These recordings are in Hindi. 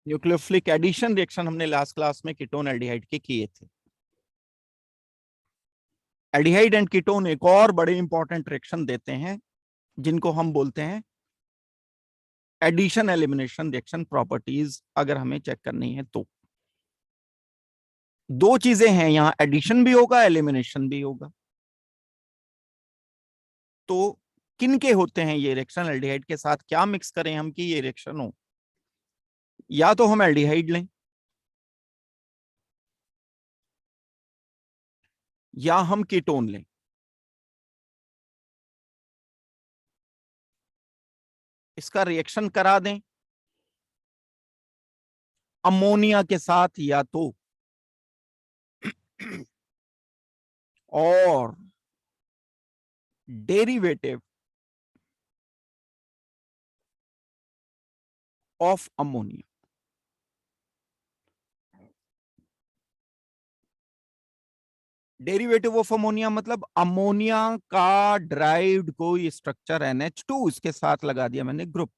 न्यूक्लियोफिलिक एडिशन रिएक्शन हमने लास्ट क्लास में कीटोन एल्डिहाइड के किए थे। एल्डिहाइड एंड कीटोन एक और बड़े इंपॉर्टेंट रिएक्शन देते हैं जिनको हम बोलते हैं एडिशन एलिमिनेशन रिएक्शन प्रॉपर्टीज। अगर हमें चेक करनी है तो दो चीजें हैं, यहां एडिशन भी होगा एलिमिनेशन भी होगा। तो किन के होते हैं ये रिएक्शन, एल्डिहाइड के साथ क्या मिक्स करें हम कि ये रिएक्शन हो? या तो हम एल्डिहाइड लें या हम कीटोन लें। इसका रिएक्शन करा दें अमोनिया के साथ या तो, और derivative of ammonia. Derivative of ammonia मतलब अमोनिया का ड्राइव्ड कोई स्ट्रक्चर NH2, इसके साथ लगा दिया मैंने ग्रुप,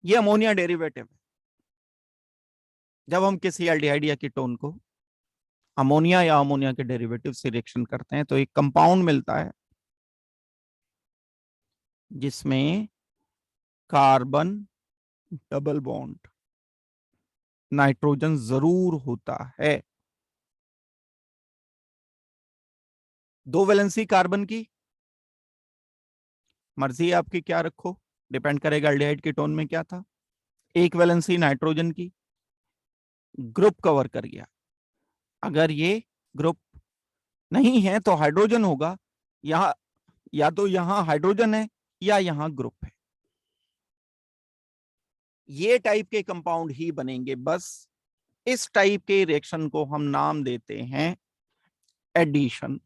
ये अमोनिया डेरिवेटिव है। जब हम किसी एल्डिहाइड या कीटोन को अमोनिया या अमोनिया के डेरिवेटिव से रिएक्शन करते हैं तो एक कंपाउंड मिलता है जिसमें कार्बन डबल बॉन्ड नाइट्रोजन जरूर होता है। दो वैलेंसी कार्बन की, मर्जी है आपकी क्या रखो, डिपेंड करेगा एल्डिहाइड कीटोन में क्या था। एक वैलेंसी नाइट्रोजन की, ग्रुप कवर कर गया। अगर ये ग्रुप नहीं है तो हाइड्रोजन होगा, यहां या तो यहां हाइड्रोजन है या यहां ग्रुप है। ये टाइप के कंपाउंड ही बनेंगे। बस इस टाइप के रिएक्शन को हम नाम देते हैं एडिशन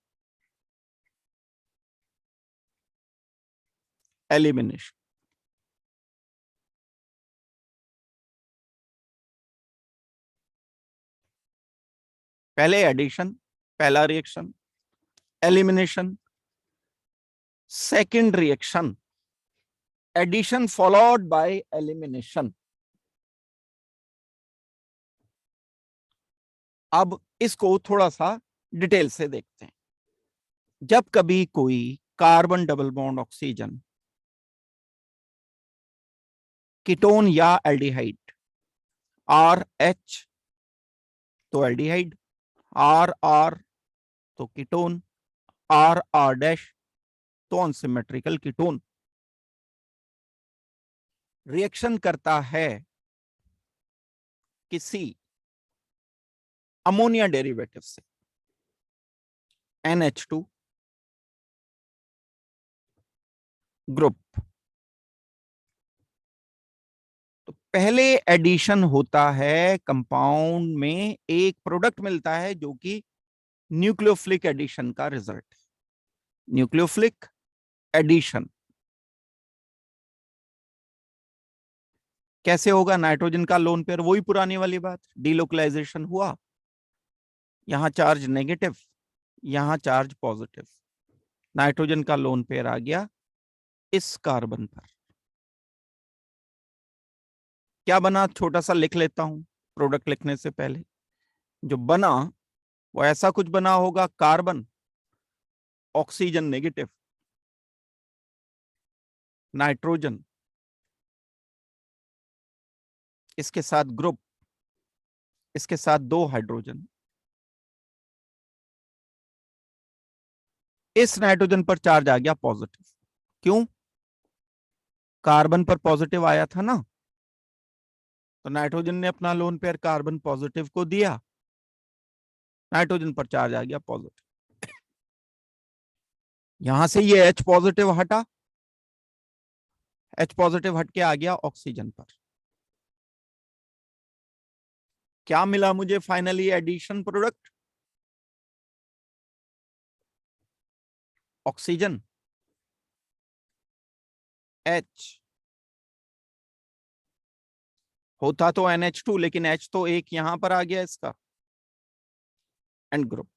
एलिमिनेशन। पहले एडिशन, पहला reaction, elimination second reaction, addition followed by elimination. अब इसको थोड़ा सा डिटेल से देखते हैं। जब कभी कोई carbon double bond oxygen ketone या एल्डिहाइड, आर एच तो एल्डिहाइड, आर आर तो कीटोन, आर आर डैश तो अनसिमेट्रिकल कीटोन, रिएक्शन करता है किसी अमोनिया डेरिवेटिव से NH2 ग्रुप, तो पहले एडिशन होता है कंपाउंड में, एक प्रोडक्ट मिलता है जो कि न्यूक्लियोफिलिक एडिशन का रिजल्ट है। न्यूक्लियोफिलिक एडिशन कैसे होगा? नाइट्रोजन का लोन पेयर, वही पुरानी वाली बात, डीलोकलाइजेशन हुआ, यहां चार्ज नेगेटिव, यहां चार्ज पॉजिटिव, नाइट्रोजन का लोन पेयर आ गया इस कार्बन पर। क्या बना, छोटा सा लिख लेता हूं प्रोडक्ट लिखने से पहले। जो बना वो ऐसा कुछ बना होगा, कार्बन ऑक्सीजन नेगेटिव, नाइट्रोजन, इसके साथ ग्रुप, इसके साथ दो हाइड्रोजन, इस नाइट्रोजन पर चार्ज आ गया पॉजिटिव। क्यों? कार्बन पर पॉजिटिव आया था ना, तो नाइट्रोजन ने अपना लोन पेयर कार्बन पॉजिटिव को दिया, नाइट्रोजन पर चार्ज आ गया पॉजिटिव। यहां से ये H पॉजिटिव हटा, H पॉजिटिव हट के आ गया ऑक्सीजन पर। क्या मिला मुझे finally addition product? Oxygen H, होता तो NH2 लेकिन H तो एक यहां पर आ गया इसका, एंड ग्रुप।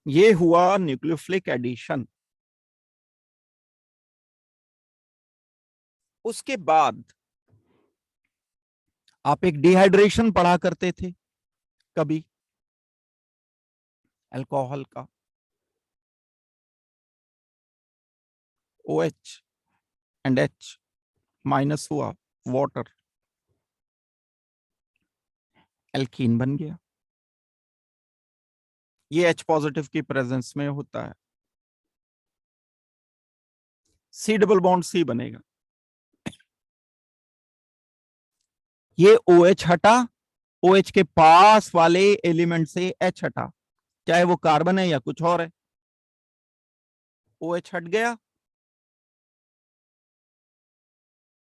ये हुआ न्यूक्लियोफिलिक एडिशन। उसके बाद आप एक डिहाइड्रेशन पढ़ा करते थे कभी अल्कोहल का, OH एंड H माइनस हुआ, वाटर, एल्कीन बन गया। ये H पॉजिटिव की प्रेजेंस में होता है, C डबल बॉन्ड C बनेगा। ये OH हटा, OH के पास वाले एलिमेंट से H हटा, चाहे वो कार्बन है या कुछ और है, OH हट गया,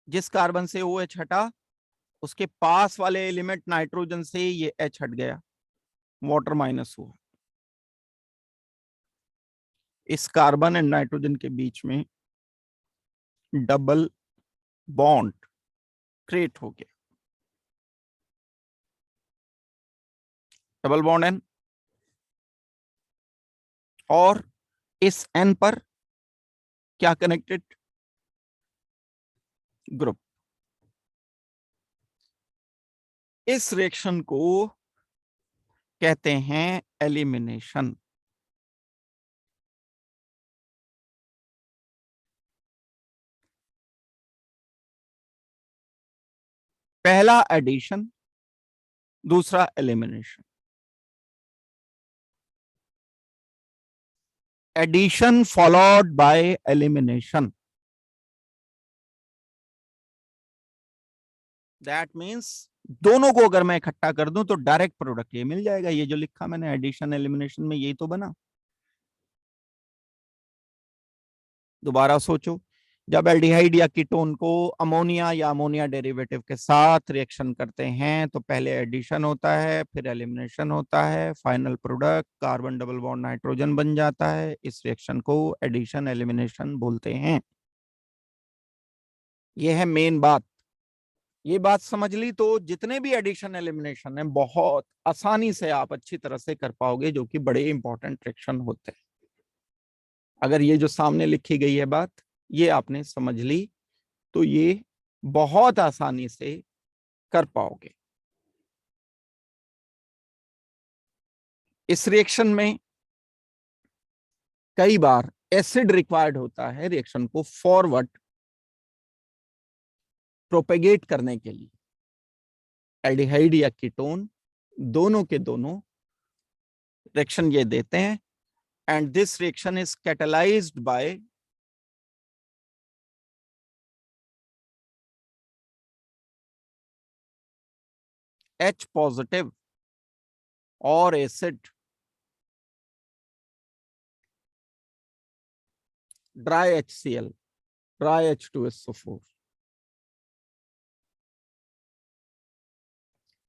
जिस कार्बन से OH हटा उसके पास वाले एलिमेंट नाइट्रोजन से ये H हट गया, वाटर माइनस हुआ। इस कार्बन एंड नाइट्रोजन के बीच में डबल बॉन्ड क्रिएट हो गया, डबल बॉन्ड N, और इस N पर क्या कनेक्टेड, ग्रुप। इस रिएक्शन को कहते हैं एलिमिनेशन। पहला एडिशन, दूसरा elimination. Addition followed by elimination, that means दोनों को अगर मैं इकट्ठा कर दूं तो डायरेक्ट प्रोडक्ट ये मिल जाएगा। ये जो लिखा मैंने एडिशन एलिमिनेशन में, यही तो बना। दोबारा सोचो, जब एल्डिहाइड या कीटोन को अमोनिया या अमोनिया डेरिवेटिव के साथ रिएक्शन करते हैं तो पहले एडिशन होता है, फिर एलिमिनेशन होता है, final product carbon double bond nitrogen बन जाता है। इस रिएक्शन को एडिशन एलिमिनेशन बोलते हैं। यह है मेन बात। ये बात समझ ली तो जितने भी एडिशन एलिमिनेशन है बहुत आसानी से आप अच्छी तरह से कर पाओगे, जो कि बड़े इंपॉर्टेंट रिएक्शन होते हैं। अगर ये जो सामने लिखी गई है बात ये आपने समझ ली तो ये बहुत आसानी से कर पाओगे। इस रिएक्शन में कई बार एसिड रिक्वायर्ड होता है रिएक्शन को फॉरवर्ड प्रोपेगेट करने के लिए। एल्डिहाइड या कीटोन दोनों के दोनों रिएक्शन ये देते हैं, and this reaction is catalysed by H positive और acid dry HCl, dry H2SO4।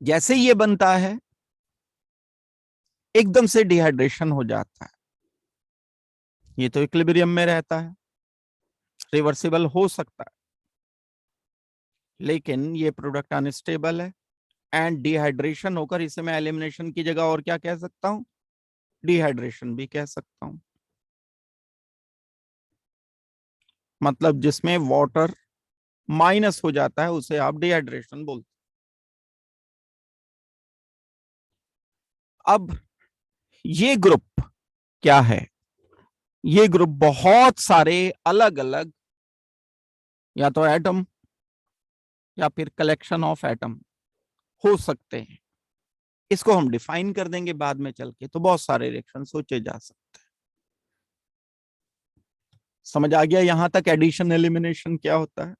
जैसे ये बनता है एकदम से डिहाइड्रेशन हो जाता है। ये तो इक्विलिब्रियम में रहता है, रिवर्सिबल हो सकता है, लेकिन ये प्रोडक्ट अनस्टेबल है एंड डिहाइड्रेशन होकर इसे मैं एलिमिनेशन की जगह और क्या कह सकता हूं, डिहाइड्रेशन भी कह सकता हूं। मतलब जिसमें वाटर माइनस हो जाता है उसे आप डिहाइड्रेशन बोलते। अब ये ग्रुप क्या है, ये ग्रुप बहुत सारे अलग अलग या तो एटम या फिर कलेक्शन ऑफ एटम हो सकते हैं। इसको हम डिफाइन कर देंगे बाद में चल के, तो बहुत सारे रिएक्शन सोचे जा सकते हैं। समझ आ गया यहां तक एडिशन एलिमिनेशन क्या होता है।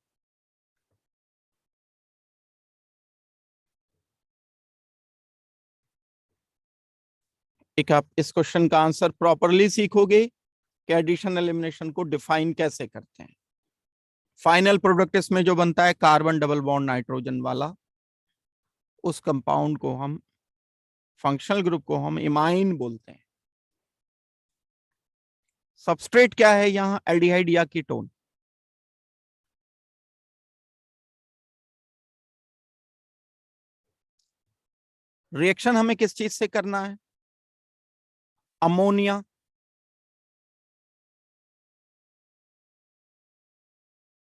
एक आप इस क्वेश्चन का आंसर प्रॉपरली सीखोगे कि एडिशन एलिमिनेशन को डिफाइन कैसे करते हैं। फाइनल प्रोडक्ट इसमें जो बनता है कार्बन डबल बॉन्ड नाइट्रोजन वाला, उस कंपाउंड को हम, फंक्शनल ग्रुप को हम इमाइन बोलते हैं। सबस्ट्रेट क्या है यहाँ, एल्डिहाइड या कीटोन। रिएक्शन हमें किस चीज से करना है, अमोनिया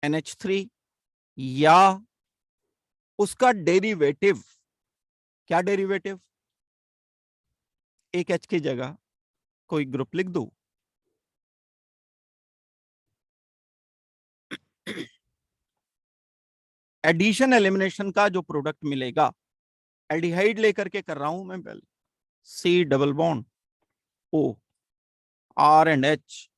NH3 या उसका डेरिवेटिव। क्या डेरिवेटिव? एक एच की जगह कोई ग्रुप लिख दो। एडिशन एलिमिनेशन का जो प्रोडक्ट मिलेगा, एल्डिहाइड लेकर के कर रहा हूं मैं पहले, C double bond O, R and H.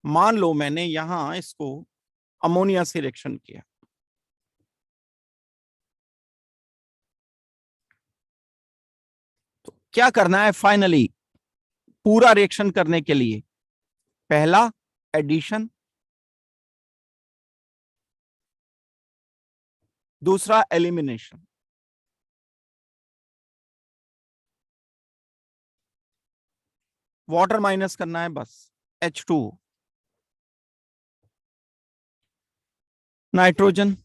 मान लो मैंने यहां इसको अमोनिया से रिएक्शन किया, तो क्या करना है फाइनली पूरा रिएक्शन करने के लिए? पहला एडिशन, दूसरा एलिमिनेशन। वाटर माइनस करना है बस, H2, नाइट्रोजन,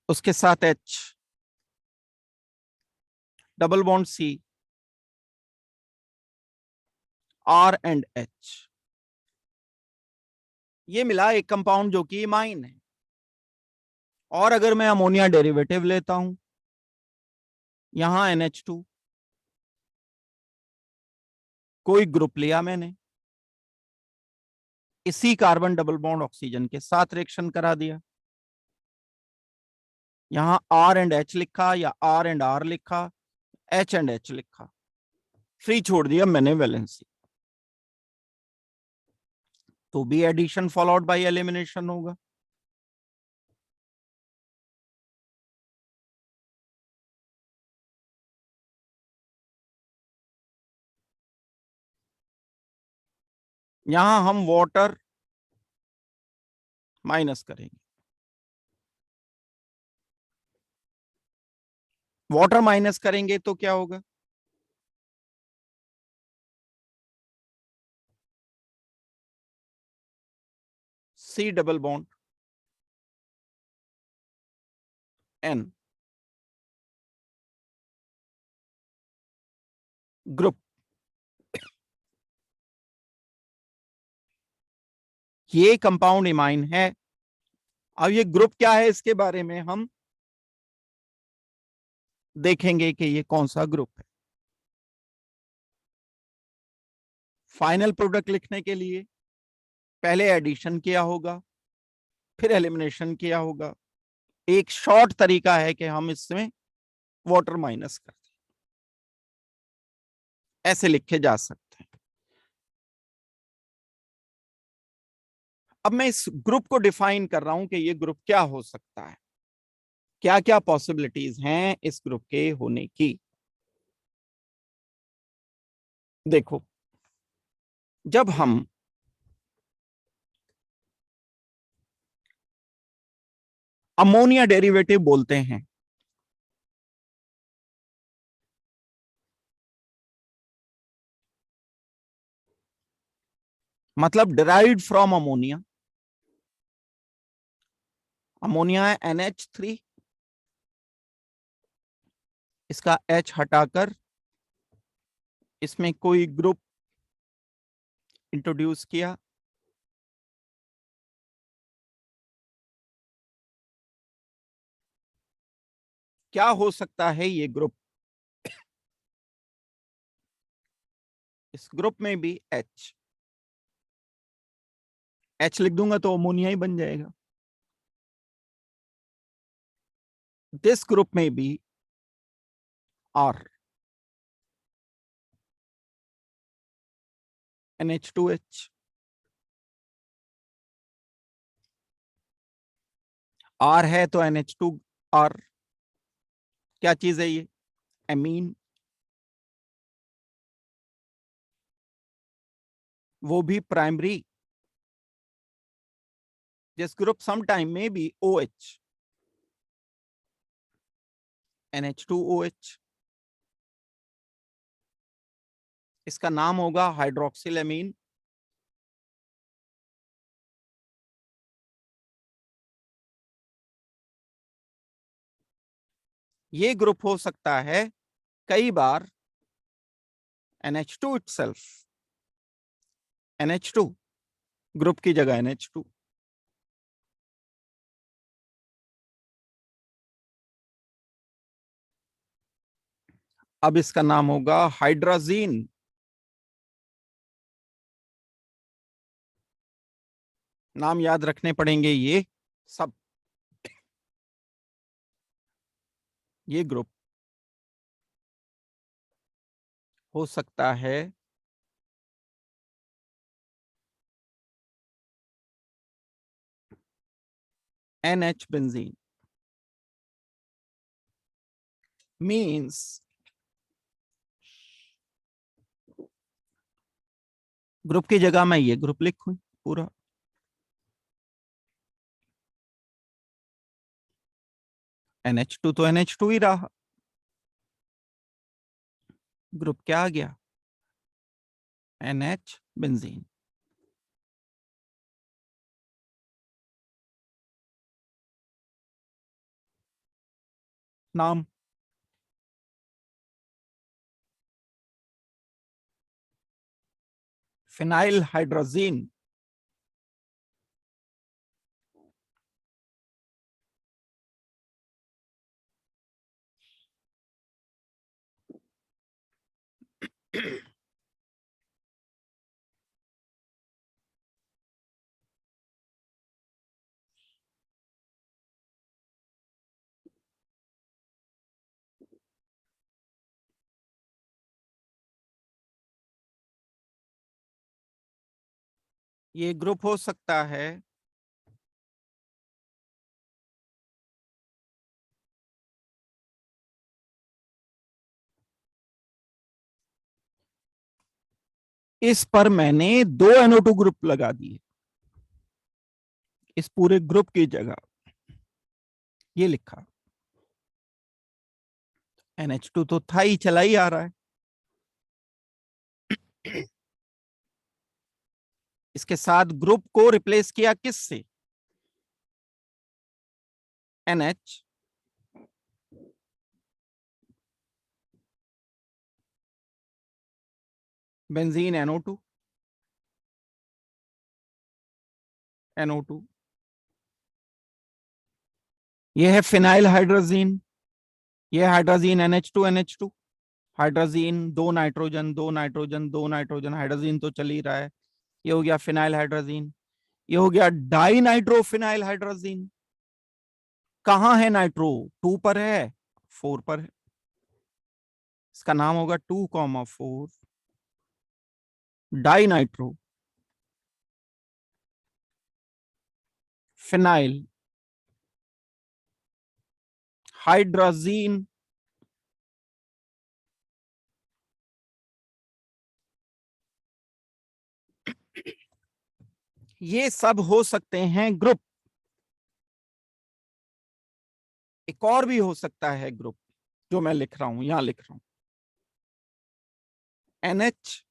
उसके साथ H, double bond C, R and H। ये मिला एक कंपाउंड जो कि इमाइन है। और अगर मैं अमोनिया डेरिवेटिव लेता हूं, यहां NH2, कोई ग्रुप लिया मैंने, इसी कार्बन डबल बॉन्ड ऑक्सीजन के साथ रिएक्शन करा दिया, यहां R एंड H लिखा या R एंड R लिखा, H एंड H लिखा, फ्री छोड़ दिया मैंने वैलेंसी, तो भी एडिशन फॉलोड बाय एलिमिनेशन होगा। यहां हम वाटर माइनस करेंगे, वाटर माइनस करेंगे तो क्या होगा? C double bond N, group. ये कंपाउंड इमाइन है। अब ये ग्रुप क्या है इसके बारे में हम देखेंगे कि ये कौन सा ग्रुप है। फाइनल प्रोडक्ट लिखने के लिए पहले एडिशन किया होगा, फिर एलिमिनेशन किया होगा। एक शॉर्ट तरीका है कि हम इसमें वाटर माइनस करते हैं, ऐसे लिखे जा सकते हैं। अब मैं इस ग्रुप को डिफाइन कर रहा हूं कि ये ग्रुप क्या हो सकता है, क्या क्या पॉसिबिलिटीज हैं इस ग्रुप के होने की। देखो, जब हम अमोनिया डेरिवेटिव बोलते हैं, मतलब डिराइव्ड फ्रॉम अमोनिया। अमोनिया है NH3, इसका H हटाकर इसमें कोई ग्रुप इंट्रोड्यूस किया, क्या हो सकता है ये ग्रुप? इस ग्रुप में भी H लिख दूंगा तो अमोनिया ही बन जाएगा। दिस ग्रुप में भी R, NH2H, R है तो NH2R, क्या चीज है ये? एमीन, वो भी प्राइमरी। दिस ग्रुप समटाइम में भी OH, NH2OH, इसका नाम होगा हाइड्रोक्सिल एमीन। ये ग्रुप हो सकता है कई बार NH2 itself, NH2 ग्रुप की जगह NH2, अब इसका नाम होगा हाइड्राजीन। नाम याद रखने पड़ेंगे ये सब। ये ग्रुप हो सकता है NH बेंजीन। मीन्स ग्रुप की जगह मैं ये ग्रुप लिखूं पूरा। NH2 तो NH2 ही रहा। ग्रुप क्या आ गया? NH benzene. नाम फिनाइल हाइड्रोजीन। ये ग्रुप हो सकता है इस पर मैंने दो NO2 ग्रुप लगा दिए इस पूरे ग्रुप की जगह। ये लिखा NH2 तो था ही, चला ही आ रहा है। इसके साथ ग्रुप को रिप्लेस किया किससे? NH benzene NO2 NO2। यह है फिनाइल हाइड्रोजीन। यह हाइड्रोजीन NH2 NH2। हाइड्रोजीन दो नाइट्रोजन दो नाइट्रोजन दो नाइट्रोजन, हाइड्रोजीन तो चल ही रहा है। ये हो गया फिनाइल हाइड्रोजीन। ये हो गया डाई नाइट्रो फिनाइल हाइड्रोजीन। कहां है नाइट्रो? 2 पर है, 4 पर है। इसका नाम होगा 2,4 डाई नाइट्रो फिनाइल हाइड्रोजीन। ये सब हो सकते हैं ग्रुप। एक और भी हो सकता है ग्रुप जो मैं लिख रहा हूं, यहां लिख रहा हूं NH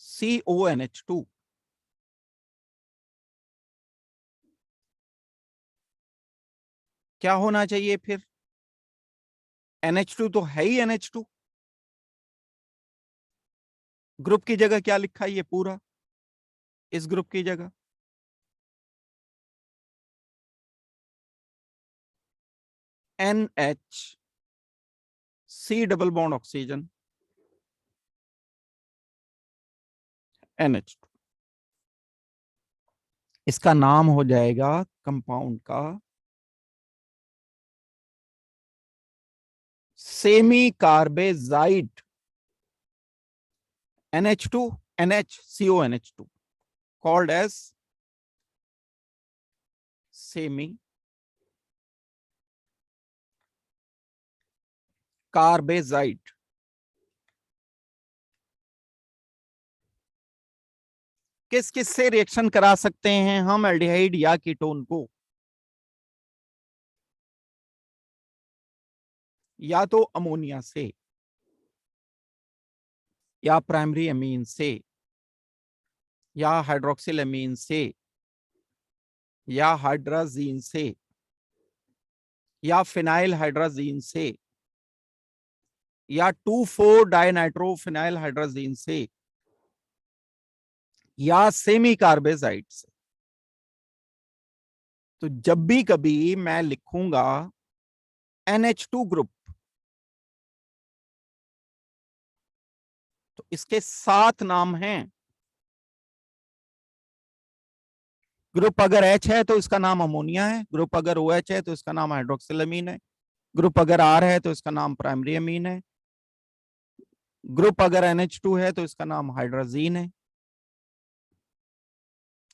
CONH2। क्या होना चाहिए फिर? NH2 तो है ही NH2। ग्रुप की जगह क्या लिखा है ये पूरा? इस ग्रुप की जगह NH C double bond oxygen NH2। इसका नाम हो जाएगा कंपाउंड का semi carbazide NH2 NHCONH2 called as semi carbazide. किस किस से रिएक्शन करा सकते हैं हम एल्डिहाइड या कीटोन को? या तो अमोनिया से, या प्राइमरी अमीन से, या हाइड्रोक्सिल अमीन से, या हाइड्राजीन से, या फिनाइल हाइड्राजीन से, या 2,4 डाइनाइट्रोफिनाइल हाइड्राजीन से, या सेमी कार्बेजाइड से। तो जब भी कभी मैं लिखूंगा NH2 ग्रुप, तो इसके 7 नाम हैं। ग्रुप अगर H है तो इसका नाम अमोनिया है, ग्रुप अगर OH है तो इसका नाम हाइड्रोक्सिल है, ग्रुप अगर R है तो इसका नाम प्राइमरी अमीन है, ग्रुप अगर NH2 है तो इसका नाम हाइड्रोजीन है।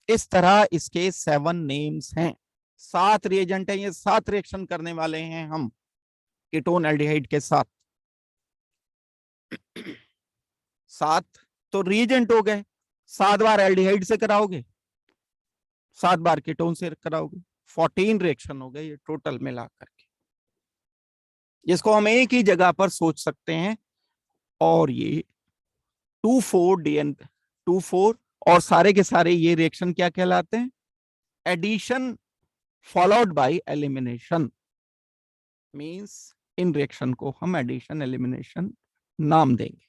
इस तरह इसके 7 नेम्स हैं। 7 रिएजेंट हैं, ये 7 रिएक्शन करने वाले हैं हम कीटोन एल्डिहाइड के साथ। 7 तो रिएजेंट हो गए, 7 बार एल्डिहाइड से कराओगे, 7 बार कीटोन से कराओगे, 14 रिएक्शन हो गए ये टोटल मिलाकर के, जिसको हम एक ही जगह पर सोच सकते हैं। और ये 2,4 और सारे के सारे ये रिएक्शन क्या कहलाते हैं? Addition followed by elimination. Means इन रिएक्शन को हम एडिशन एलिमिनेशन नाम देंगे।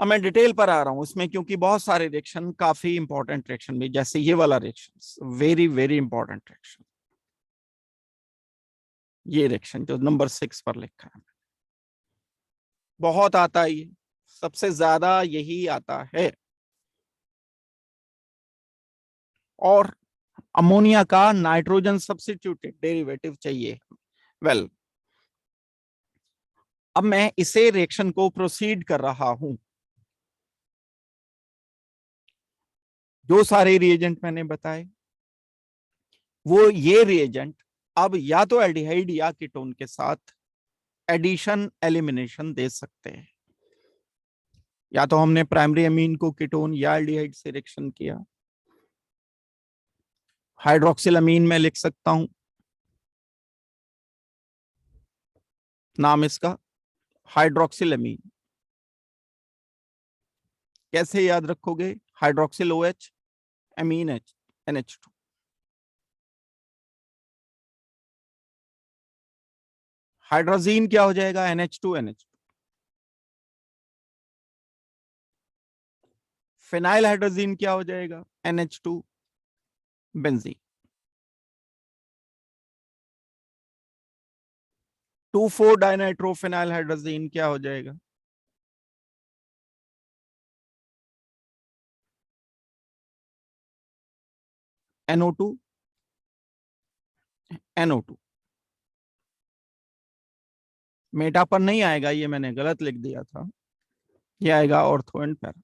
अब मैं डिटेल पर आ रहा हूं इसमें, क्योंकि बहुत सारे रिएक्शन काफी इंपॉर्टेंट रिएक्शन भी, जैसे ये वाला reaction very very important reaction, ये रिएक्शन जो नंबर 6 पर लिखा है, बहुत आता है ये, सबसे ज्यादा यही आता है। और अमोनिया का नाइट्रोजन सब्स्टिट्यूटेड डेरिवेटिव चाहिए। वेल, अब मैं इसे रिएक्शन को प्रोसीड कर रहा हूं। जो सारे रिएजेंट मैंने बताए, वो ये रिएजेंट अब या तो एल्डिहाइड या कीटोन के साथ एडिशन एलिमिनेशन दे सकते हैं। या तो हमने प्राइमरी अमीन को कीटोन या एल्डिहाइड से रिएक्शन किया, हाइड्रोक्सिल अमीन में लिख सकता हूं, नाम इसका हाइड्रोक्सिल अमीन। कैसे याद रखोगे? हाइड्रोक्सिल OH, अमीन H, NH2। हाइड्रोजीन क्या हो जाएगा? NH2 NH2। फिनाइल हाइड्रोजीन क्या हो जाएगा? NH2 benzene. 2,4 डाइनाइट्रोफिनाइल हाइड्रोजीन क्या हो जाएगा? NO2 NO2। मेटा पर नहीं आएगा, ये मैंने गलत लिख दिया था, ये आएगा ऑर्थो एंड पैरा।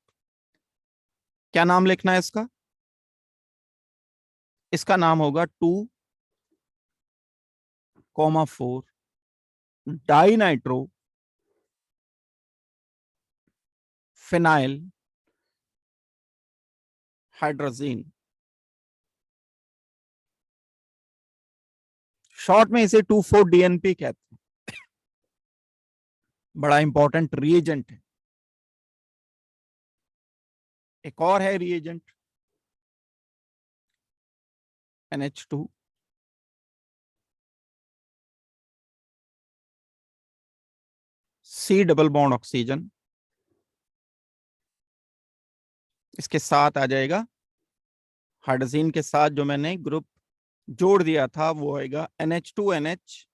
क्या नाम लिखना है इसका? इसका नाम होगा 2,4 डाइनाइट्रो फिनाइल हाइड्रोजीन। शॉर्ट में इसे 2,4-DNP कहते हैं। बड़ा इंपॉर्टेंट रिएजेंट है। एक और है reagent NH2, C double bond oxygen, इसके साथ आ जाएगा हाइड्रोजीन के साथ जो मैंने ग्रुप जोड़ दिया था, वो आएगा NH2NH,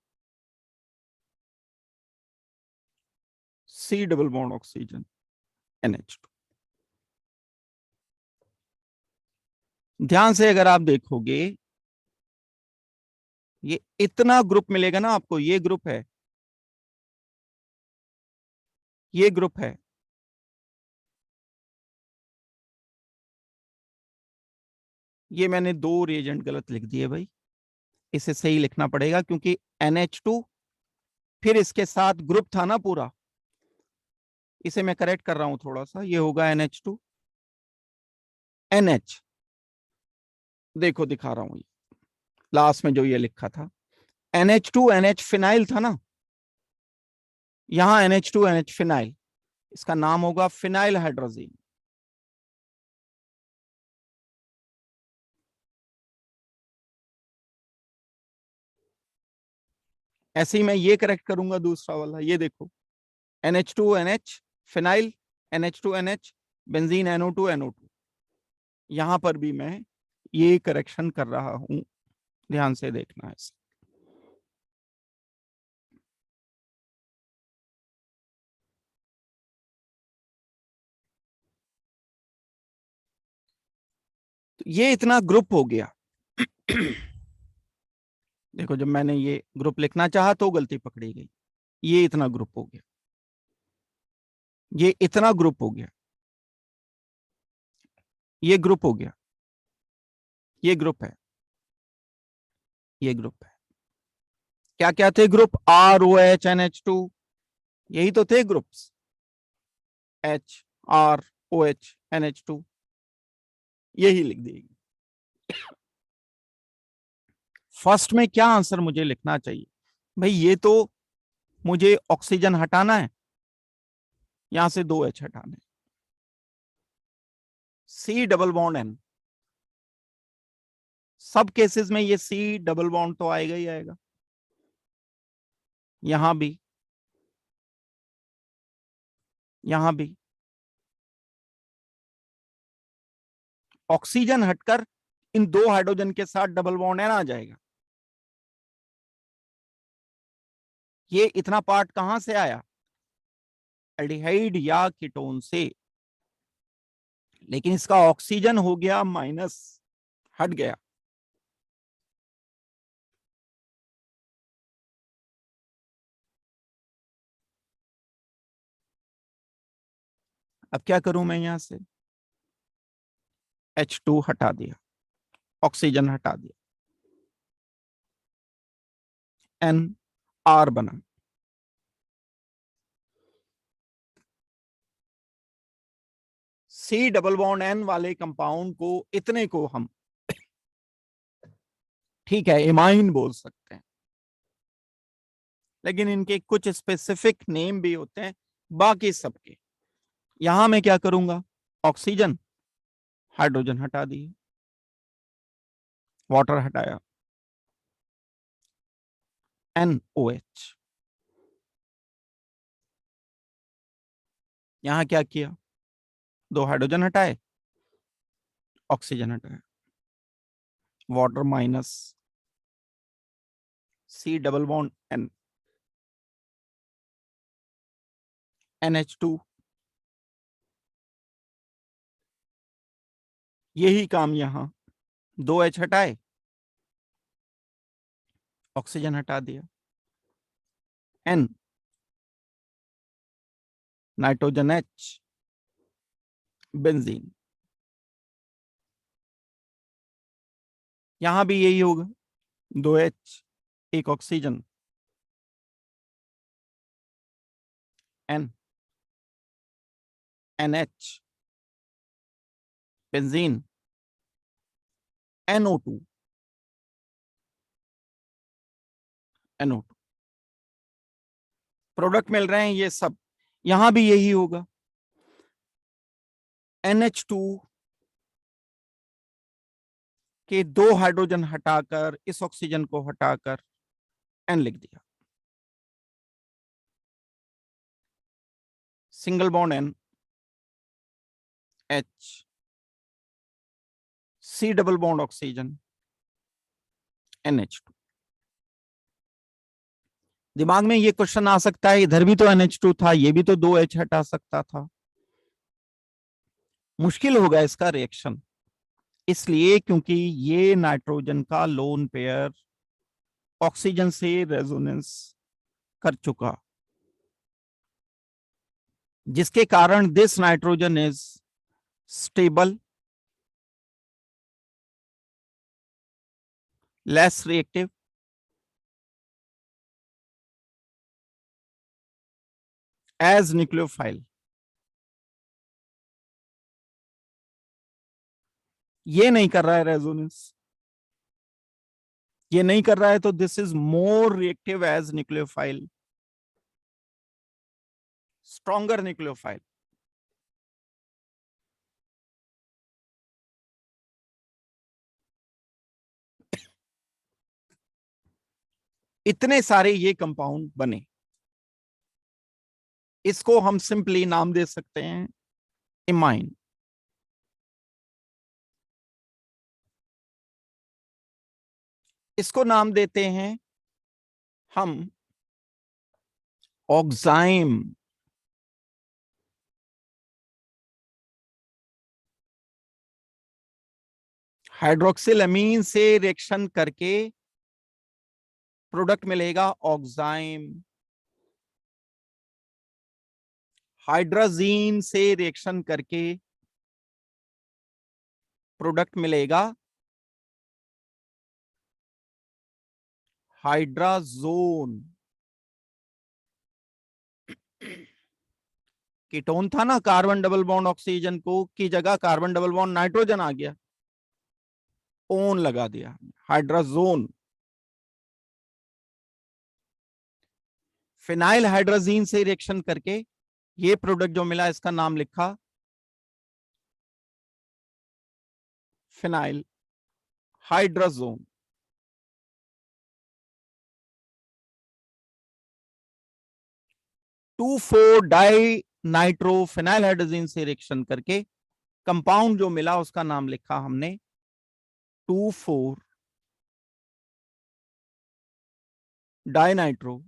C double bond oxygen, NH2। ध्यान से अगर आप देखोगे, ये इतना ग्रुप मिलेगा ना आपको, ये ग्रुप है, ये ग्रुप है, ये मैंने 2 रिएजेंट गलत लिख दिए भाई, इसे सही लिखना पड़ेगा, क्योंकि NH2 फिर इसके साथ ग्रुप था ना पूरा, इसे मैं करेक्ट कर रहा हूं थोड़ा सा, ये होगा NH2 NH। देखो दिखा रहा हूं, ये लास्ट में जो ये लिखा था NH2NH फिनाइल था ना, यहां NH2NH फिनाइल, इसका नाम होगा फिनाइल हाइड्रोजीन। ऐसे ही मैं ये करेक्ट करूंगा दूसरा वाला, ये देखो NH2NH phenyl, NH2NH benzene, NO2 NO2। यहां पर भी मैं ये करेक्शन कर रहा हूं, ध्यान से देखना है। तो ये इतना ग्रुप हो गया। देखो, जब मैंने ये ग्रुप लिखना चाहा तो गलती पकड़ी गई। ये इतना ग्रुप हो गया, ये इतना ग्रुप हो गया, ये ग्रुप हो गया, ये ग्रुप है, ये ग्रुप है। क्या क्या थे ग्रुप? ROH NH2, यही तो थे ग्रुप्स। HROH NH2, यही लिख देगी। फर्स्ट में क्या आंसर मुझे लिखना चाहिए भाई? ये तो मुझे ऑक्सीजन हटाना है, यहां से 2 H हटाने। C डबल बॉन्ड N, सब केसेस में ये C डबल बॉन्ड तो आएगा ही आएगा। यहां भी, यहां भी ऑक्सीजन हटकर इन 2 हाइड्रोजन के साथ डबल बॉन्ड N आ जाएगा। ये इतना पार्ट कहां से आया? एल्डिहाइड या कीटोन से। लेकिन इसका ऑक्सीजन हो गया माइनस, हट गया। अब क्या करूं मैं? यहां से H2 हटा दिया, ऑक्सीजन हटा दिया, NR बना। C डबल बॉन्ड N वाले कंपाउंड को, इतने को हम, ठीक है, इमाइन बोल सकते हैं, लेकिन इनके कुछ स्पेसिफिक नेम भी होते हैं बाकी सबके। यहां मैं क्या करूंगा? ऑक्सीजन, हाइड्रोजन हटा दिए, वाटर हटाया, NOH। यहां क्या किया? 2 हाइड्रोजन हटाए, ऑक्सीजन हटाया, water minus, C double bond N, NH2। यही काम यहां, 2H हटाए, ऑक्सीजन हटा दिया, N, नाइट्रोजन H, बेंजीन। यहां भी यही होगा, 2H, एक oxygen, N, NH, benzene, NO2, NO2। Product मिल रहे हैं ये सब। यहां भी यही होगा, NH2 के 2 हाइड्रोजन हटाकर, इस ऑक्सीजन को हटाकर N लिख दिया। Single bond N, H, C double bond oxygen, NH2। दिमाग में ये क्वेश्चन आ सकता है, इधर भी तो NH2 था, ये भी तो 2H हटा सकता था। मुश्किल होगा इसका रिएक्शन, इसलिए क्योंकि ये नाइट्रोजन का लोन पेयर ऑक्सीजन से रेजोनेंस कर चुका, जिसके कारण this nitrogen is stable, less reactive, as nucleophile. ये नहीं कर रहा है रेजोनेंस, ये नहीं कर रहा है, तो this is more reactive as nucleophile, stronger nucleophile. इतने सारे ये कंपाउंड बने, इसको हम सिंपली नाम दे सकते हैं इमाइन। इसको नाम देते हैं हम ऑक्साइम। हाइड्रोक्सिल अमीन से रिएक्शन करके प्रोडक्ट मिलेगा ऑक्साइम। हाइड्रोजीन से रिएक्शन करके प्रोडक्ट मिलेगा हाइड्राजोन। कीटोन था ना, कार्बन डबल बॉन्ड ऑक्सीजन को की जगह कार्बन डबल बॉन्ड नाइट्रोजन आ गया, ओन लगा दिया, हाइड्राजोन। फिनाइल हाइड्रोजीन से रिएक्शन करके ये प्रोडक्ट जो मिला इसका नाम लिखा phenyl hydrazone. 2,4 di nitro phenyl hydrazine से रिएक्शन करके कंपाउंड जो मिला उसका नाम लिखा हमने 2,4 डाई नाइट्रो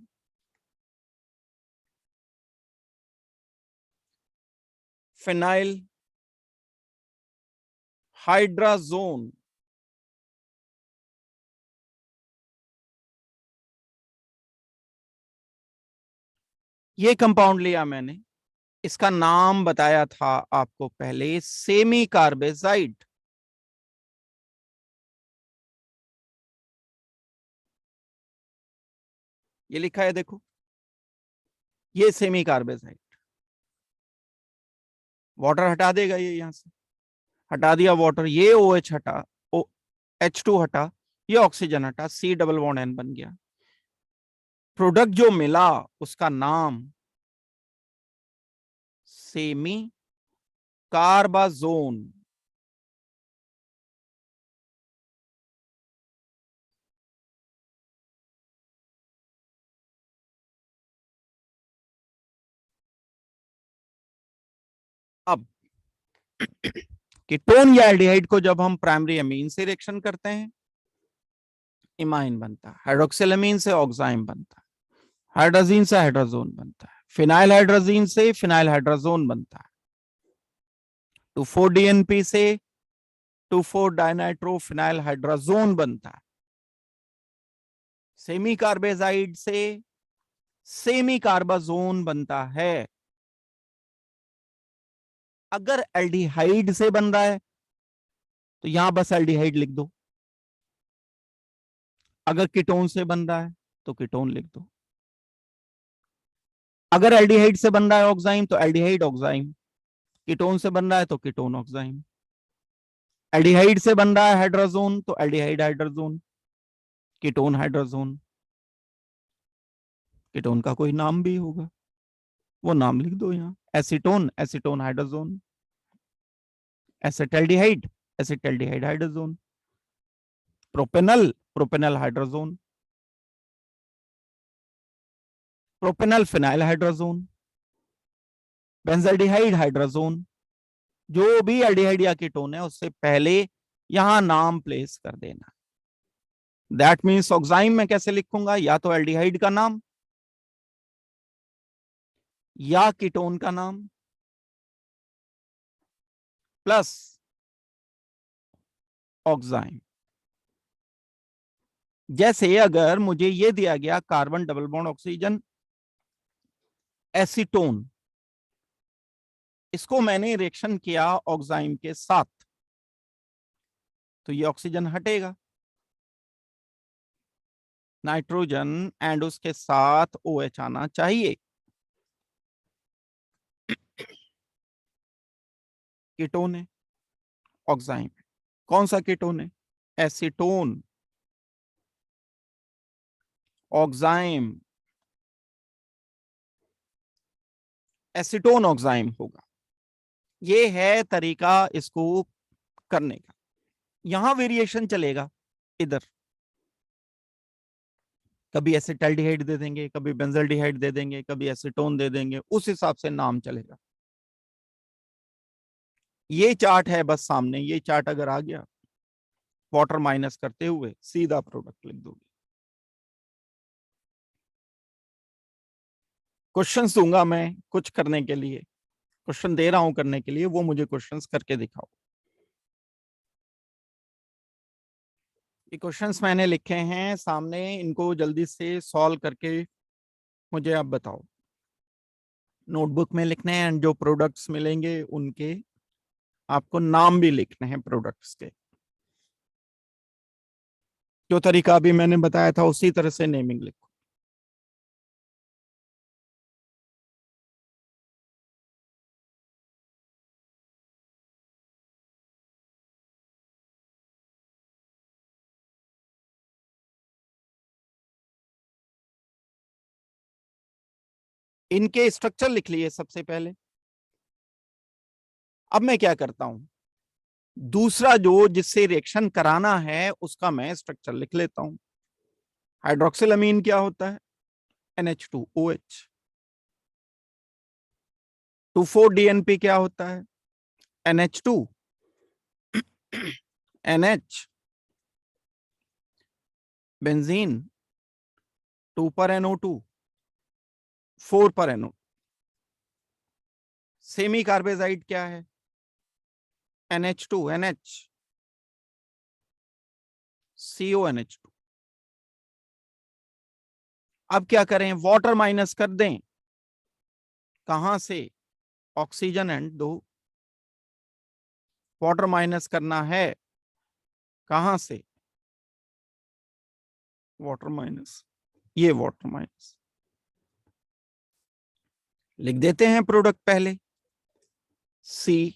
फिनाइल हाइड्राजोन। ये कंपाउंड लिया मैंने, इसका नाम बताया था आपको पहले, सेमी कार्बेजाइड। ये लिखा है देखो, ये सेमी कार्बेजाइड। वाटर हटा देगा ये, यहां से हटा दिया वाटर, ये OH हटा, ओ H2 हटा, ये ऑक्सीजन हटा, C डबल बॉन्ड N बन गया। प्रोडक्ट जो मिला उसका नाम सेमी कार्बाजोन। अब कीटोन या एल्डिहाइड को जब हम प्राइमरी अमीन से रिएक्शन करते हैं इमाइन बनता है, हाइड्रोक्सिल अमीन से ऑक्साइम बनता है, हाइड्रोजीन से हाइड्रोजोन बनता है, फिनाइल हाइड्रोजीन से फिनाइल हाइड्रोजोन बनता है, 2,4-DNP से 2,4 डाइनाइट्रो फिनाइल हाइड्रोजोन बनता है, सेमी कार्बेजाइड से सेमी कार्बाजोन बनता है। अगर एल्डिहाइड से बन रहा है तो यहां बस एल्डिहाइड लिख दो, अगर कीटोन से बन रहा है तो कीटोन लिख दो, अगर एल्डिहाइड से बन रहा है ऑक्साइम तो एल्डिहाइड ऑक्साइम, कीटोन से बन रहा है तो कीटोन ऑक्साइम, एल्डिहाइड से बन रहा है हाइड्रोजोन तो aldehyde hydrazone, ketone hydrazone. Ketone का कोई नाम भी होगा, वो नाम लिख दो यहाँ, acetone acetone hydrazone, acetaldehyde acetaldehyde hydrazone, propanal propanal hydrazone, propanal phenyl hydrazone, benzaldehyde hydrazone. जो भी एल्डिहाइड या कीटोन है उससे पहले यहां नाम प्लेस कर देना। दैट मीन्स ऑक्साइम में कैसे लिखूंगा, या तो एल्डिहाइड का नाम या कीटोन का नाम प्लस ऑक्साइम। जैसे अगर मुझे ये दिया गया carbon double bond oxygen acetone, इसको मैंने रिएक्शन किया ऑक्साइम के साथ तो ये ऑक्सीजन हटेगा, नाइट्रोजन एंड उसके साथ OH आना चाहिए। कीटोन है ऑक्साइम, कौन सा कीटोन है, एसीटोन, ऑक्साइम, एसीटोन ऑक्साइम होगा। ये है तरीका इसको करने का। यहां वेरिएशन चलेगा, इधर कभी एसिटल्डिहाइड दे देंगे, कभी बेंजल्डिहाइड दे देंगे, कभी एसीटोन दे देंगे, उस हिसाब से नाम चलेगा। ये चार्ट है बस सामने, ये चार्ट अगर आ गया वाटर माइनस करते हुए सीधा प्रोडक्ट लिख दोगे। क्वेश्चंस दूंगा मैं कुछ करने के लिए, क्वेश्चन दे रहा हूं करने के लिए, वो मुझे क्वेश्चंस करके दिखाओ। ये क्वेश्चंस मैंने लिखे हैं सामने, इनको जल्दी से सॉल्व करके मुझे आप बताओ। नोटबुक में लिखने हैं, जो प्रोडक्ट्स मिलेंगे उनके आपको नाम भी लिखने हैं प्रोडक्ट्स के। जो तरीका अभी मैंने बताया था उसी तरह से नेमिंग लिखो। इनके स्ट्रक्चर लिख लिए सबसे पहले। अब मैं क्या करता हूं, दूसरा जो जिससे रिएक्शन कराना है उसका मैं स्ट्रक्चर लिख लेता हूं। हाइड्रोक्सिलामीन क्या होता है? NH2OH। 2,4-DNP क्या होता है? NH2 NH। बेंजीन 2 पर NO2, 4 पर NO। सेमी कार्बेजाइड क्या है? NH2NH CONH2। अब क्या करें, वाटर माइनस कर दें। कहां से? ऑक्सीजन एंड दो। वाटर माइनस करना है कहां से? वाटर माइनस, ये वाटर माइनस लिख देते हैं प्रोडक्ट पहले। C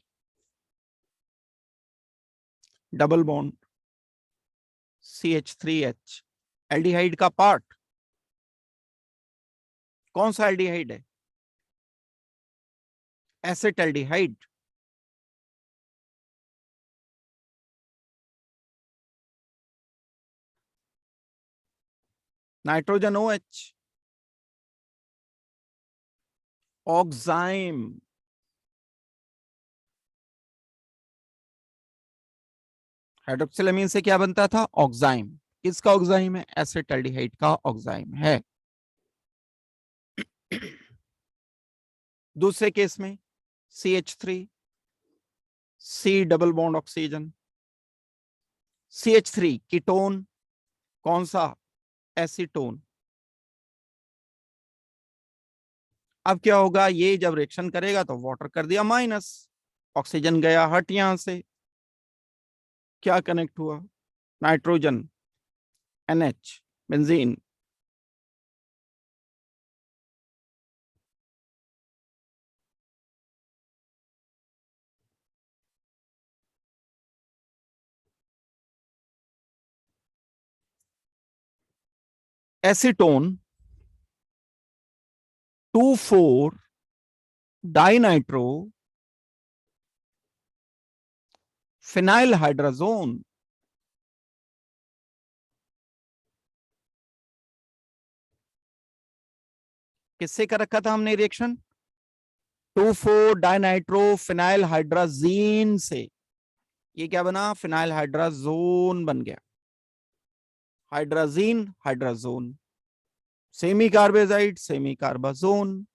double bond CH3H। Aldehyde का पार्ट कौन सा एल्डिहाइड है? एसिटाल्डिहाइड। Nitrogen OH। ऑक्साइम। हाइड्रोक्सिलामीन से क्या बनता था? ऑक्साइम। किसका ऑक्साइम है? एसिटाल्डिहाइड का ऑक्साइम है। दूसरे केस में CH3 C double bond oxygen. CH3 ketone कौन सा? एसीटोन। अब क्या होगा, ये जब रिएक्शन करेगा तो वाटर कर दिया माइनस, ऑक्सीजन गया हट, यहां से क्या कनेक्ट हुआ? Nitrogen NH benzene. Acetone two four dinitro phenyl hydrazone. किससे कर रखा था हमने रिएक्शन? 2,4-डाइनाइट्रो फिनाइल हाइड्राजीन से। ये क्या बना? फिनाइल हाइड्राजोन बन गया। Hydrazine hydrazone, semi carbazide semi carbazone.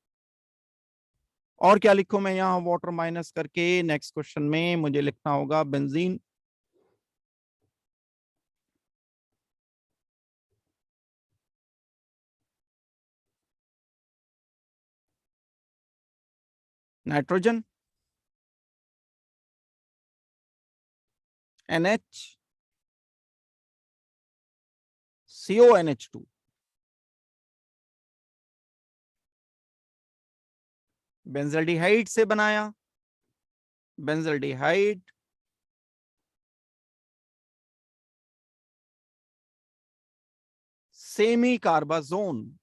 और क्या लिखूं मैं यहां वाटर माइनस करके? नेक्स्ट क्वेश्चन में मुझे लिखना होगा benzene. Nitrogen NH CONH2। Benzaldehyde से बनाया, बेंजल्डिहाइड सेमी कार्बाजोन।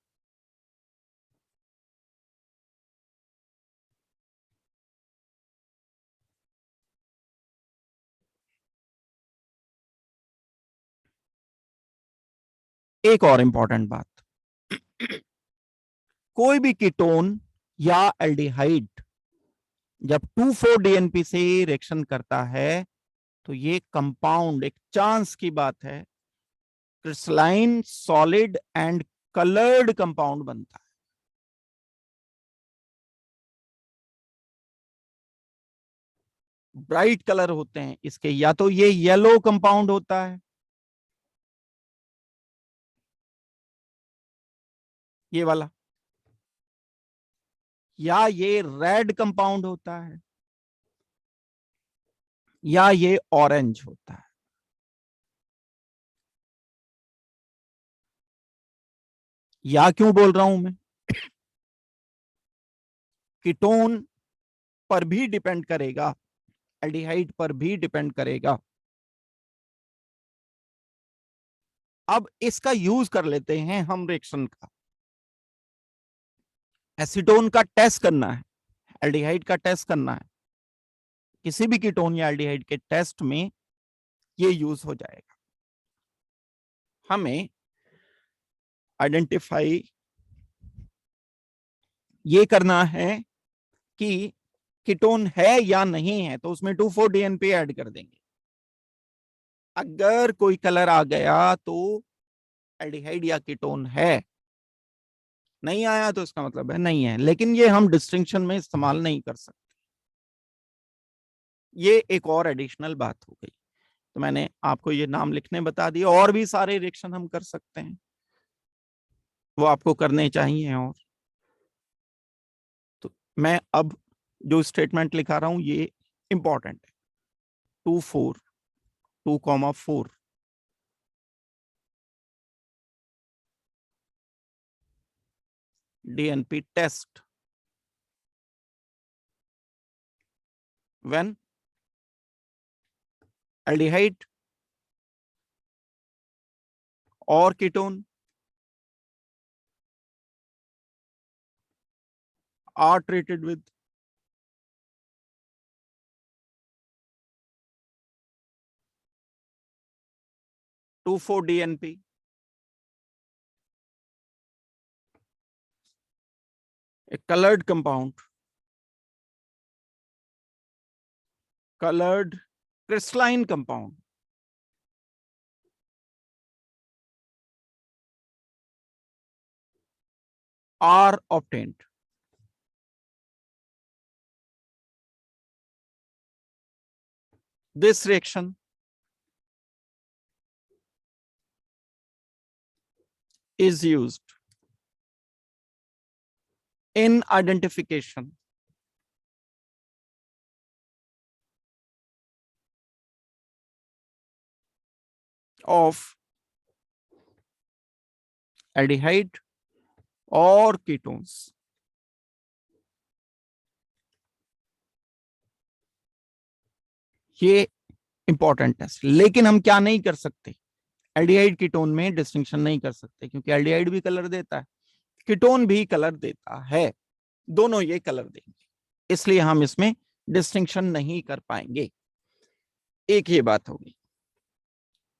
एक और इंपॉर्टेंट बात, कोई भी कीटोन या एल्डिहाइड जब 2,4-DNP से रिएक्शन करता है तो ये कंपाउंड एक चांस की बात है, crystalline solid and coloured compound बनता है। ब्राइट कलर होते हैं इसके, या तो ये येलो कंपाउंड होता है, ये वाला, या ये रेड कंपाउंड होता है, या ये ऑरेंज होता है। या क्यों बोल रहा हूं मैं? कीटोन पर भी डिपेंड करेगा, एल्डिहाइड पर भी डिपेंड करेगा। अब इसका यूज कर लेते हैं हम रिएक्शन का। एसीटोन का टेस्ट करना है, एल्डिहाइड का टेस्ट करना है, किसी भी कीटोन या एल्डिहाइड के टेस्ट में ये यूज हो जाएगा। हमें आइडेंटिफाई ये करना है कि कीटोन है या नहीं है, तो उसमें 2,4-DNP ऐड कर देंगे। अगर कोई कलर आ गया तो एल्डिहाइड या कीटोन है, नहीं आया तो इसका मतलब है नहीं है। लेकिन ये हम डिस्टिंक्शन में इस्तेमाल नहीं कर सकते, ये एक और एडिशनल बात हो गई। तो मैंने आपको ये नाम लिखने बता दिया, और भी सारे रिएक्शन हम कर सकते हैं, वो आपको करने चाहिए। और तो मैं अब जो स्टेटमेंट लिखा रहा हूं ये इंपॉर्टेंट है। 2,4 DNP test when aldehyde or ketone are treated with two, 4-DNP, a colored compound, colored crystalline compound are obtained. This reaction is used in identification of aldehyde और कीटोन्स। ये इंपॉर्टेंट है, लेकिन हम क्या नहीं कर सकते, एल्डिहाइड कीटोन में डिस्टिंक्शन नहीं कर सकते, क्योंकि एल्डिहाइड भी कलर देता है, कीटोन भी कलर देता है, दोनों ये कलर देंगे, इसलिए हम इसमें डिस्टिंक्शन नहीं कर पाएंगे। एक ये बात होगी।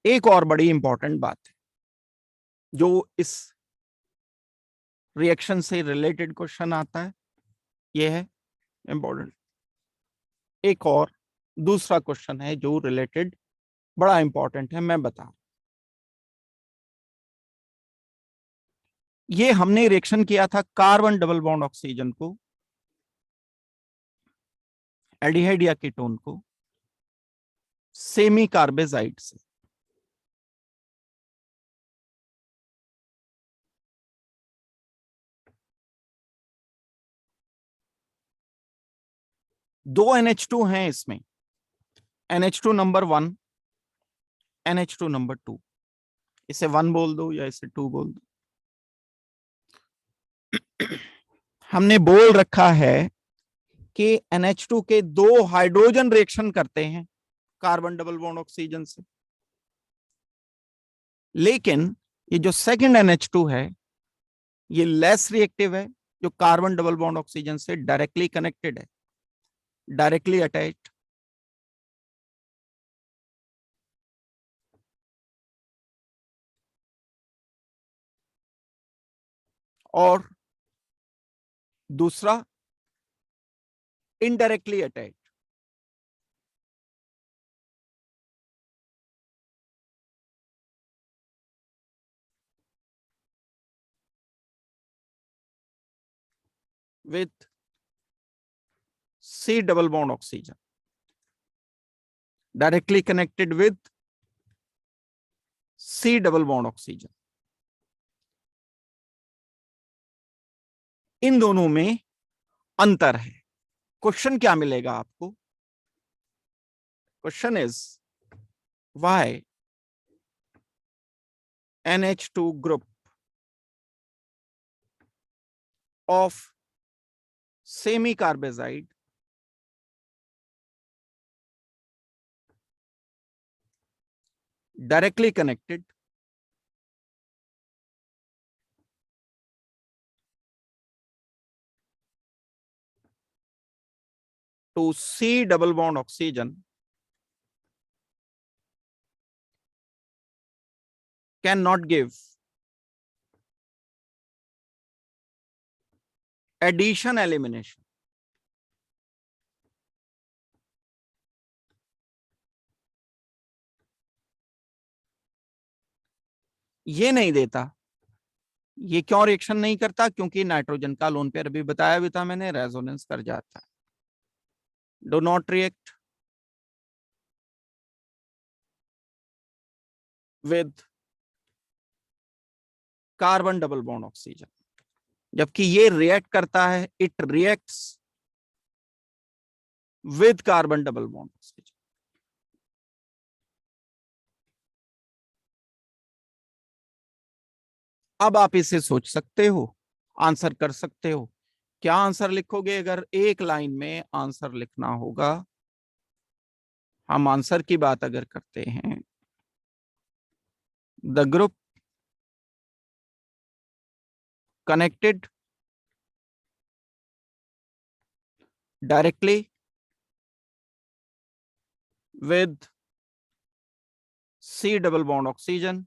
एक और बड़ी इंपॉर्टेंट बात है जो इस रिएक्शन से रिलेटेड क्वेश्चन आता है, ये है इंपॉर्टेंट। एक और दूसरा क्वेश्चन है जो रिलेटेड बड़ा इंपॉर्टेंट है, मैं बता, ये हमने रिएक्शन किया था कार्बन डबल बॉन्ड ऑक्सीजन को, एल्डिहाइड या कीटोन को सेमी कार्बेजाइड से। दो NH2 हैं इसमें, NH2 नंबर 1, NH2 नंबर 2। इसे 1 बोल दो या इसे 2 बोल दो। हमने बोल रखा है कि NH2 के दो हाइड्रोजन रिएक्शन करते हैं कार्बन डबल बॉन्ड ऑक्सीजन से, लेकिन ये जो सेकंड NH2 है ये लेस रिएक्टिव है, जो कार्बन डबल बॉन्ड ऑक्सीजन से डायरेक्टली कनेक्टेड है, डायरेक्टली अटैच्ड। और दूसरा indirectly attached. with C double bond oxygen, directly connected with C double bond oxygen. इन दोनों में अंतर है. क्वेश्चन क्या मिलेगा आपको? Question is why NH2 group of semicarbazide directly connected to C double bond oxygen cannot give addition elimination. ये नहीं देता. ये क्यों रिएक्शन नहीं करता? क्योंकि नाइट्रोजन का लोन पेयर अभी बताया भी था मैंने, रेजोनेंस कर जाता है. Do not react with carbon double bond oxygen, जबकि ये रिएक्ट करता है. It reacts with carbon double bond oxygen. अब आप इसे सोच सकते हो, आंसर कर सकते हो. क्या आंसर लिखोगे? अगर एक लाइन में आंसर लिखना होगा, हम आंसर की बात अगर करते हैं, the group connected directly with C double bond oxygen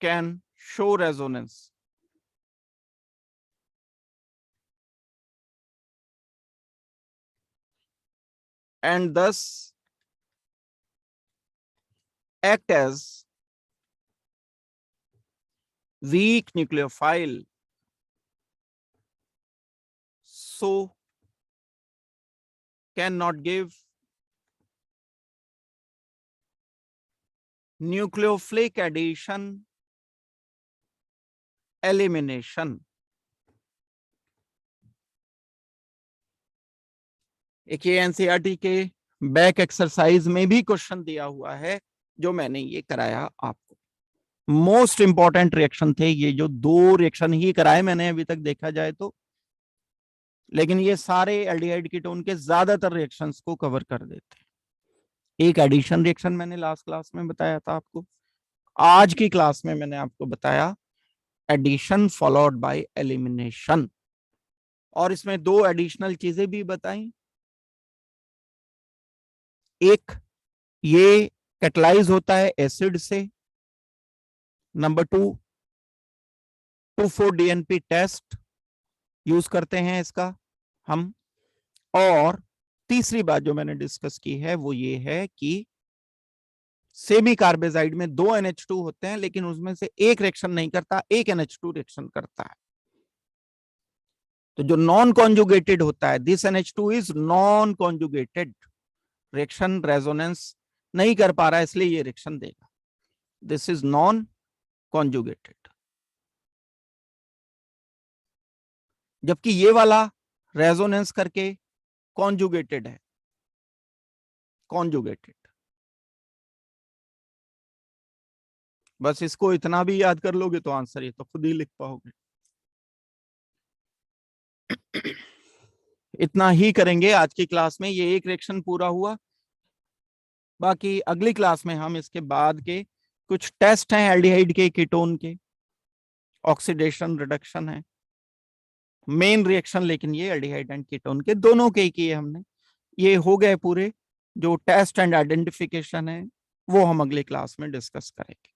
can show resonance and thus act as weak nucleophile, so cannot give nucleophilic addition elimination. एक ये एनसीईआरटी के बैक एक्सरसाइज में भी क्वेश्चन दिया हुआ है, जो मैंने ये कराया आपको. मोस्ट इंपॉर्टेंट रिएक्शन थे ये, जो 2 रिएक्शन ही कराए मैंने अभी तक देखा जाए तो, लेकिन ये सारे एल्डिहाइड कीटोन के ज्यादातर रिएक्शंस को कवर कर देते हैं. एक एडिशन रिएक्शन मैंने लास्ट क्लास में बताया था आपको. आज की क्लास में मैंने आपको बताया एडिशन फॉलोड बाय एलिमिनेशन, और इसमें 2 एडिशनल चीजें भी बताई. एक, ये कैटलाइज होता है एसिड से. नंबर 2, 2,4-DNP टेस्ट यूज करते हैं इसका हम. और तीसरी बात जो मैंने डिस्कस की है वो ये है कि सेमी कार्बेजाइड में 2 NH2 होते हैं, लेकिन उसमें से एक रिएक्शन नहीं करता, एक NH2 रिएक्शन करता है. तो जो नॉन कॉन्जुगेटेड होता है, this NH2 is non conjugated, reaction resonance नहीं कर पा रहा है, इसलिए ये रिएक्शन देगा. This is non conjugated. जबकि ये वाला रेजोनेंस करके कॉन्जुगेटेड है. कॉन्जुगेटेड. बस इसको इतना भी याद कर लोगे तो आंसर ये तो खुद ही लिख पाओगे. इतना ही करेंगे आज की क्लास में. ये एक रिएक्शन पूरा हुआ. बाकी अगली क्लास में हम इसके बाद के कुछ टेस्ट हैं एल्डिहाइड के, कीटोन के, ऑक्सीडेशन रिडक्शन है, मेन रिएक्शन, लेकिन ये एल्डिहाइड एंड कीटोन के दोनों के किए हमने. ये हो गए पूरे. जो टेस्ट एंड आइडेंटिफिकेशन है वो हम अगले क्लास में डिस्कस करेंगे.